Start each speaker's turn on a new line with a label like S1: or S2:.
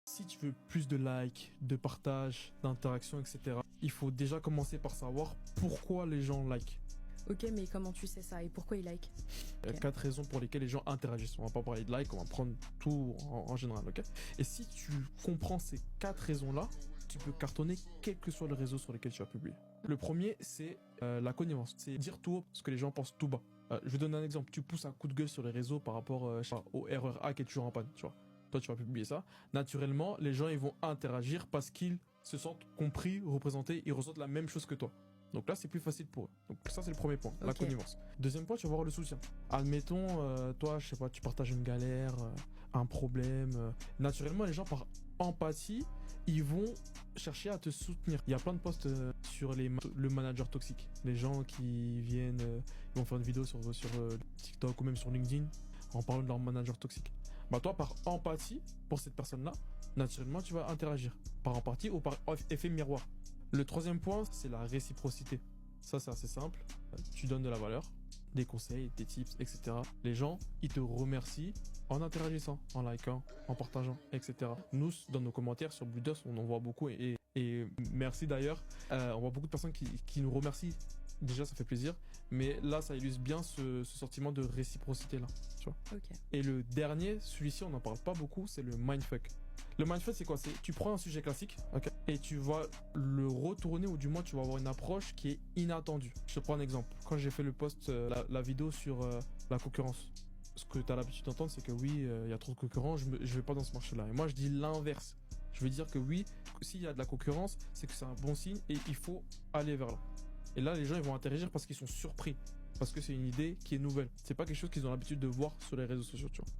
S1: Si tu veux plus de likes, de partages, d'interactions, etc., il faut déjà commencer par savoir pourquoi les gens like.
S2: Ok, mais comment tu sais ça et pourquoi ils like?
S1: Il y a 4 raisons pour lesquelles les gens interagissent. On va pas parler de like, on va prendre tout en général, ok? Et si tu comprends ces 4 raisons-là, tu peux cartonner quel que soit le réseau sur lequel tu vas publier. Le premier, c'est la connivence. C'est dire tout haut ce que les gens pensent tout bas. Je vais donner un exemple. Tu pousses un coup de gueule sur les réseaux par rapport au RER qui est toujours en panne, tu vois. Toi, tu vas publier ça. Naturellement, les gens, ils vont interagir parce qu'ils se sentent compris, représentés, ils ressentent la même chose que toi. Donc là, c'est plus facile pour eux. Donc ça, c'est le premier point, la connivence. Deuxième point, tu vas voir le soutien. Admettons, toi, je sais pas, tu partages une galère, un problème. Naturellement, les gens, par empathie, ils vont chercher à te soutenir. Il y a plein de posts sur le manager toxique. Les gens qui viennent, ils vont faire une vidéo sur TikTok ou même sur LinkedIn en parlant de leur manager toxique. Bah toi, par empathie pour cette personne-là, naturellement, tu vas interagir. Par empathie ou par effet miroir. Le troisième point, c'est la réciprocité. Ça, c'est assez simple. Tu donnes de la valeur, des conseils, des tips, etc. Les gens, ils te remercient en interagissant, en likant, en partageant, etc. Nous, dans nos commentaires sur Bluedos, on en voit beaucoup et merci d'ailleurs. On voit beaucoup de personnes qui nous remercient. Déjà, ça fait plaisir. Mais là, ça illustre bien ce sentiment de réciprocité-là. Tu vois.
S2: Ok.
S1: Et le dernier, celui-ci, on n'en parle pas beaucoup, c'est le mindfuck. Le mindfuck, c'est quoi? C'est tu prends un sujet classique, ok, et tu vas le retourner, ou du moins tu vas avoir une approche qui est inattendue. Je te prends un exemple. Quand j'ai fait le post, la vidéo sur la concurrence, ce que tu as l'habitude d'entendre, c'est que oui, il y a trop de concurrents, je vais pas dans ce marché-là. Et moi, je dis l'inverse. Je veux dire que oui, s'il y a de la concurrence, c'est que c'est un bon signe et il faut aller vers là. Et là, les gens, ils vont interagir parce qu'ils sont surpris. Parce que c'est une idée qui est nouvelle. C'est pas quelque chose qu'ils ont l'habitude de voir sur les réseaux sociaux, tu vois.